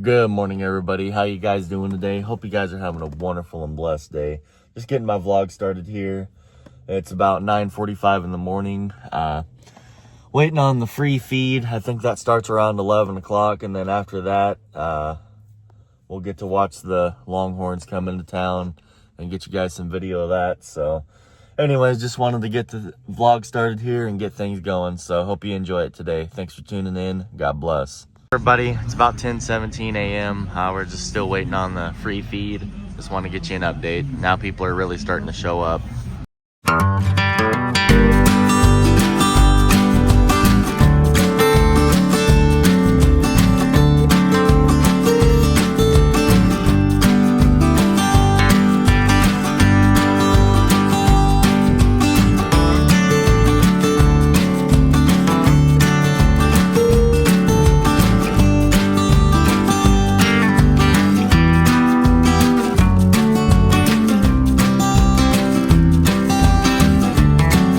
Good morning, everybody. How you guys doing today? Hope you guys are having a wonderful and blessed day. Just getting my vlog started here. It's about 9:45 in the morning. Waiting on the free feed. I think that starts around 11 o'clock, and then after that, we'll get to watch the Longhorns come into town and get you guys some video of that. So anyways, just wanted to get the vlog started here and get things going. So hope you enjoy it today. Thanks for tuning in. God bless. Everybody, it's about 10:17 a.m. We're just still waiting on the free feed. Just want to get you an update. Now people are really starting to show up.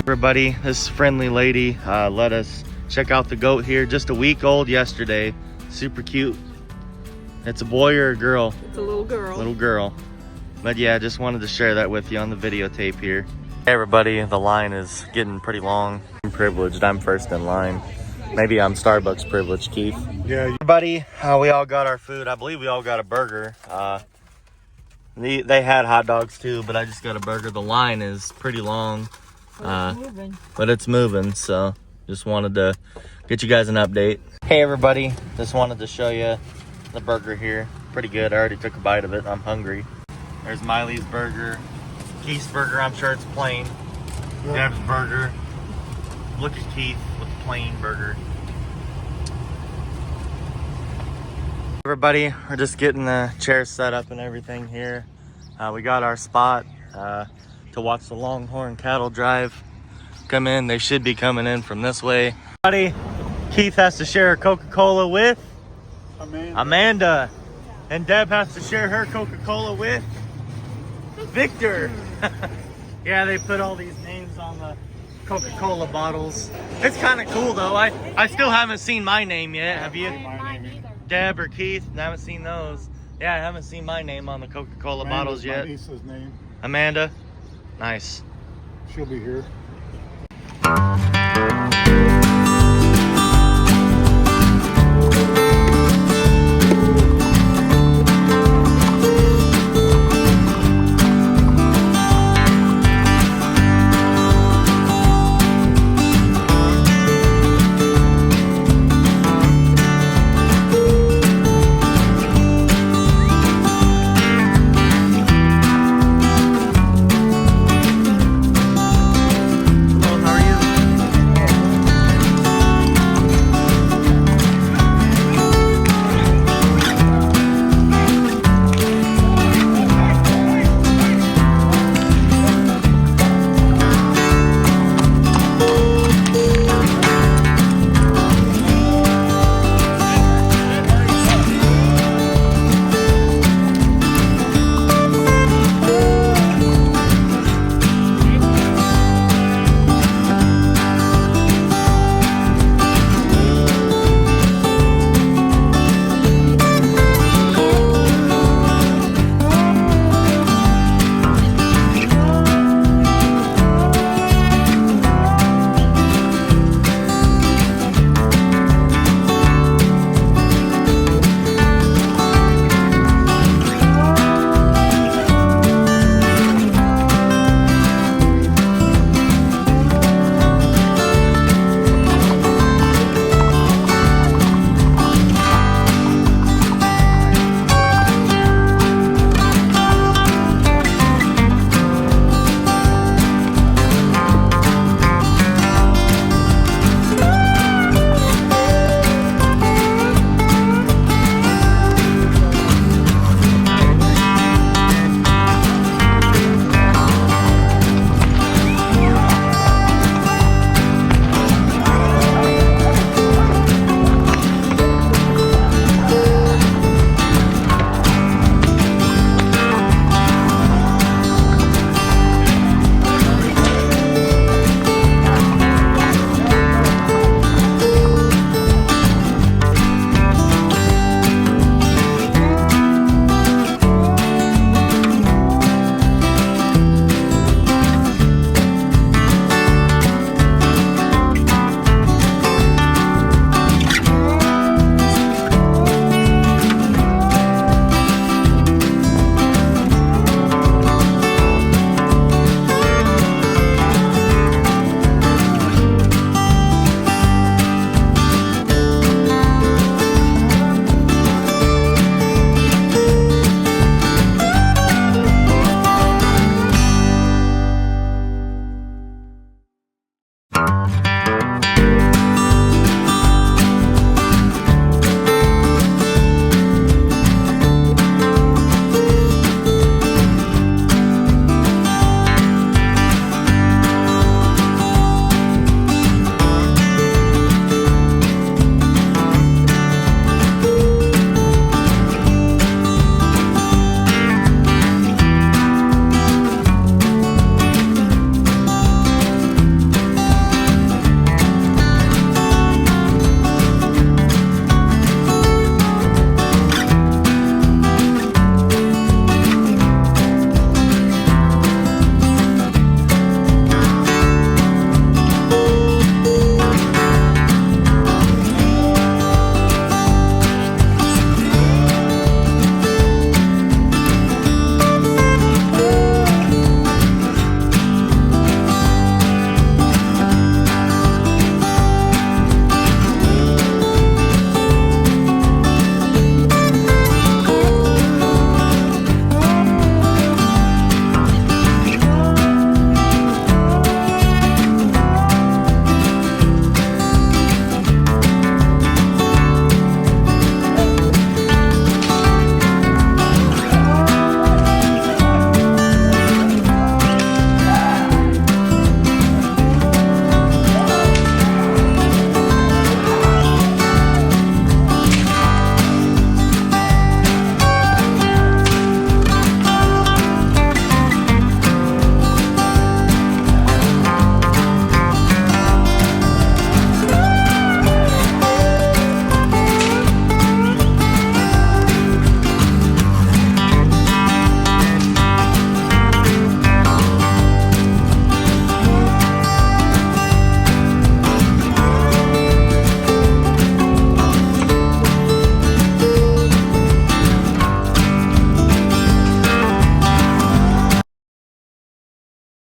Everybody, this friendly lady let us check out the goat here. Just a week old yesterday. Super cute. It's a boy or a girl? It's a little girl. Little girl. But yeah, just wanted to share that with you on the videotape here. Hey everybody, the line is getting pretty long. I'm privileged. I'm first in line. Maybe I'm Starbucks privileged, Keith. Yeah. Everybody, we all got our food. I believe we all got a burger. They had hot dogs too, but I just got a burger. The line is pretty long. But it's moving, so just wanted to get you guys an update. Hey everybody, just wanted to show you the burger here. Pretty good. I already took a bite of it. I'm hungry. There's Miley's burger, Keith's burger. I'm sure it's plain. Deb's burger. Look at Keith with the plain burger. Everybody, we're just getting the chairs set up and everything here. We got our spot to watch the Longhorn cattle drive come in. They should be coming in from this way. Buddy, Keith has to share a Coca-Cola with Amanda. And Deb has to share her Coca-Cola with Victor. Yeah, they put all these names on the Coca-Cola bottles. It's kind of cool though. I still haven't seen my name yet. Have you? Deb or Keith? I haven't seen those. Yeah, I haven't seen my name on the Coca-Cola bottles yet. My niece's name. Amanda? Nice. She'll be here.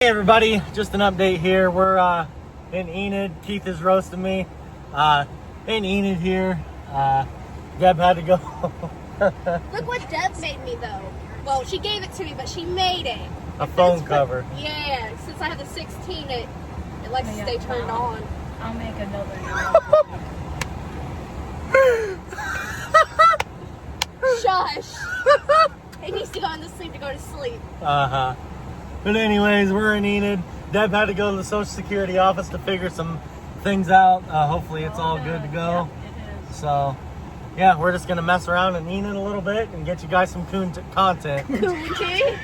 Hey everybody, just an update here. We're in Enid. Keith is roasting me. In Enid here. Deb had to go. Look what Deb made me though. Well, she gave it to me, but she made it. A phone cover. Yeah, since I have the 16, it likes to stay turned on. I'll make another. Shush. It needs to go in the sleep to go to sleep. But anyways, we're in Enid. Deb had to go to the Social Security office to figure some things out. Hopefully it's all good to go. Yeah, it is. So, yeah, we're just gonna mess around in Enid a little bit and get you guys some content. Coochie.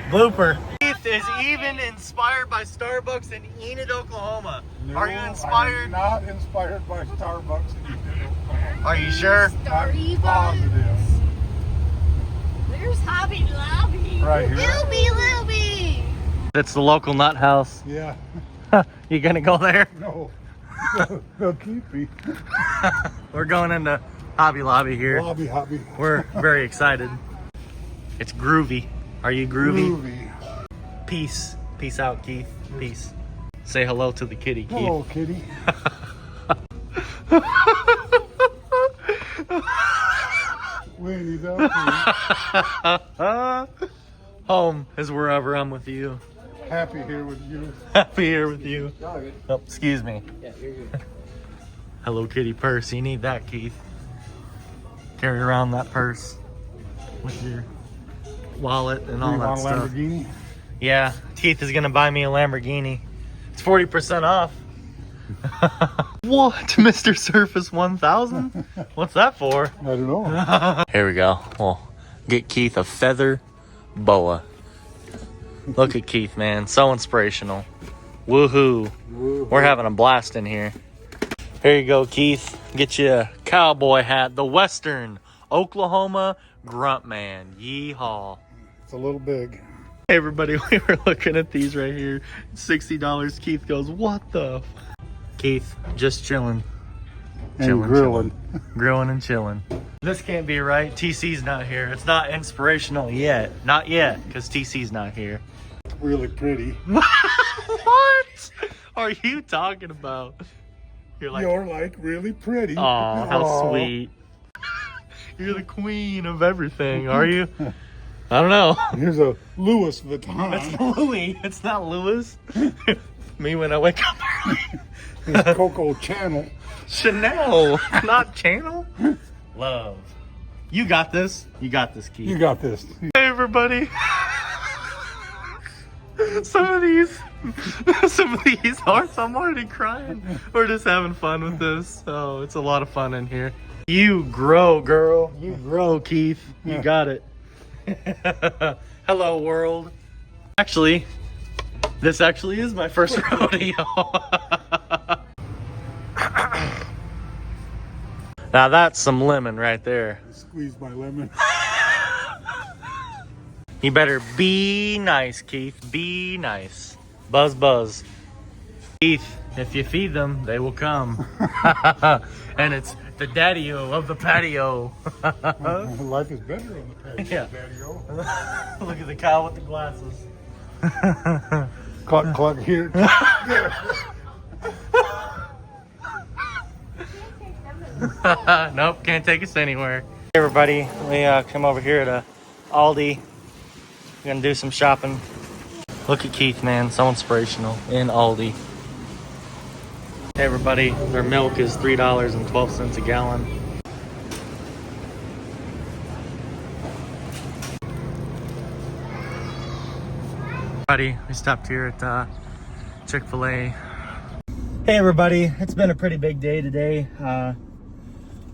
Blooper. Keith is even inspired by Starbucks in Enid, Oklahoma. No, Are you inspired? I'm not inspired by Starbucks in Enid, Oklahoma. Are you sure? I'm positive. There's Hobby Lobby. Right here. Lilby. It's the local nut house. Yeah. You gonna go there? No. They'll keep me. We're going into Hobby Lobby here. Hobby. We're very excited. It's groovy. Are you groovy? Peace. Peace out, Keith. Peace. Say hello to the kitty, Keith. Hello, kitty. Winnie the Pooh. Home is wherever I'm with you. Happy here with you. Happy here with you. Oh, excuse me. Yeah, you're good. Hello Kitty purse. You need that, Keith. Carry around that purse with your wallet and all You that want a stuff. Lamborghini? Yeah, Keith is gonna buy me a Lamborghini. It's 40% off. What, Mr. Surface 1000? What's that for? I don't know. Here we go. We'll get Keith a feather boa. Look at Keith, man. So inspirational. Woohoo. We're having a blast in here. Here you go, Keith. Get you a cowboy hat. The Western Oklahoma Grunt Man. Yeehaw. It's a little big. Hey, everybody. We were looking at these right here. $60. Keith goes, what the? Keith, just chilling. And grilling. Grilling and chilling. This can't be right. TC's not here. It's not inspirational yet. Not yet, because TC's not here. Really pretty. What are you talking about? You're like, really pretty. oh, how Aw. sweet. You're the queen of everything, are you? I don't know. Here's a Louis Vuitton. It's Louis. It's not Louis. Me when I wake up. It's Coco Channel. Chanel, not Channel. Love. You got this. You got this, Keith. You got this. Hey, everybody. Some of these hearts, I'm already crying. We're just having fun with this. So it's a lot of fun in here. You grow, girl. You grow, Keith. You got it. Hello, world. Actually, this actually is my first rodeo. Now that's some lemon right there. Squeeze my lemon. You better be nice, Keith. Be nice. Buzz, buzz. Keith, if you feed them, they will come. And it's the daddy-o of the patio. Life is better on the patio. Yeah. Patio. Look at the cow with the glasses. Cluck here. Nope, can't take us anywhere. Hey everybody, we come over here to Aldi. We're gonna do some shopping. Look at Keith, man, so inspirational in Aldi. Hey everybody, their milk is $3.12 a gallon. Everybody, we stopped here at Chick-fil-A. Hey everybody, it's been a pretty big day today.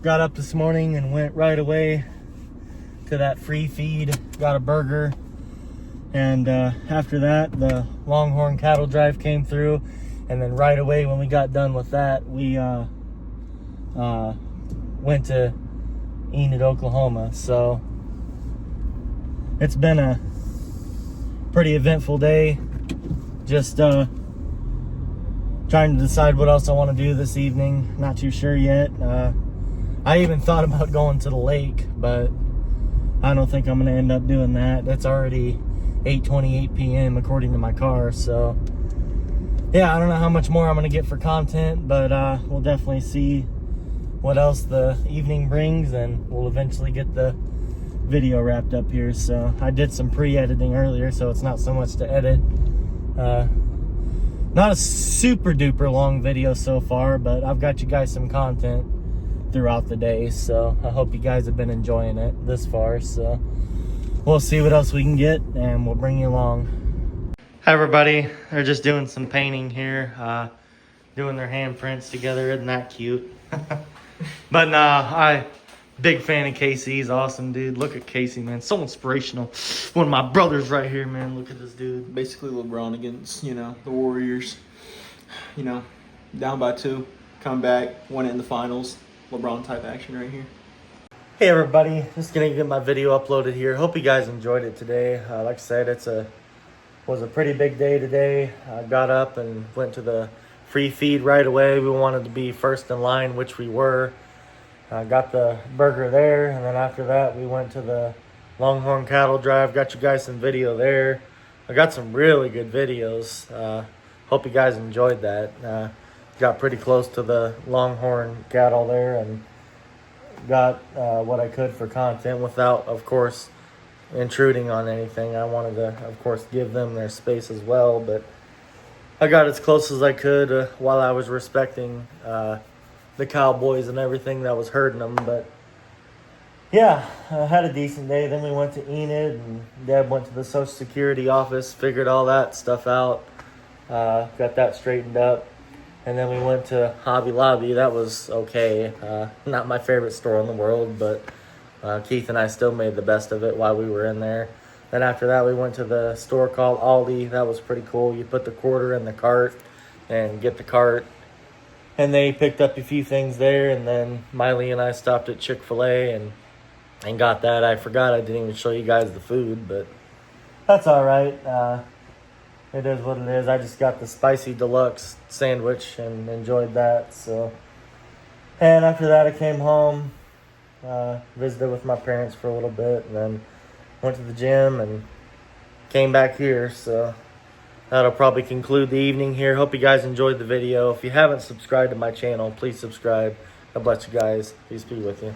Got up this morning and went right away to that free feed, got a burger, and after that the Longhorn cattle drive came through, and then right away when we got done with that we went to Enid, Oklahoma. So it's been a pretty eventful day. Just trying to decide what else I want to do this evening. Not too sure yet. I even thought about going to the lake, but I don't think I'm going to end up doing that. That's already 8:28 p.m. according to my car. So yeah, I don't know how much more I'm gonna get for content, but we'll definitely see what else the evening brings, and we'll eventually get the video wrapped up here. So I did some pre-editing earlier, so it's not so much to edit. Not a super duper long video so far, but I've got you guys some content throughout the day, so I hope you guys have been enjoying it this far. So we'll see what else we can get, and we'll bring you along. Hi everybody, they're just doing some painting here, doing their handprints together. Isn't that cute? But nah, big fan of Casey. He's awesome, dude. Look at Casey, man. So inspirational. One of my brothers right here, man. Look at this dude. Basically LeBron against, the Warriors. Down by 2, come back, won it in the finals. LeBron type action right here. Hey everybody, just gonna get my video uploaded here. Hope you guys enjoyed it today. Like I said, was a pretty big day today. I got up and went to the free feed right away. We wanted to be first in line, which we were. Got the burger there, and then after that we went to the Longhorn cattle drive. Got you guys some video there. I got some really good videos. Hope you guys enjoyed that. Got pretty close to the Longhorn cattle there, and got what I could for content without, of course, intruding on anything. I wanted to, of course, give them their space as well, but I got as close as I could while I was respecting the Cowboys and everything that was hurting them. But yeah, I had a decent day. Then we went to Enid, and Deb went to the Social Security office, figured all that stuff out, got that straightened up. And then we went to Hobby Lobby. That was okay. Not my favorite store in the world, but Keith and I still made the best of it while we were in there. Then after that, we went to the store called Aldi. That was pretty cool. You put the quarter in the cart and get the cart. And they picked up a few things there. And then Miley and I stopped at Chick-fil-A and got that. I forgot I didn't even show you guys the food, but that's all right. It is what it is. I just got the spicy deluxe sandwich and enjoyed that. So, and after that, I came home, visited with my parents for a little bit, and then went to the gym and came back here. So that'll probably conclude the evening here. Hope you guys enjoyed the video. If you haven't subscribed to my channel, please subscribe. God bless you guys. Peace be with you.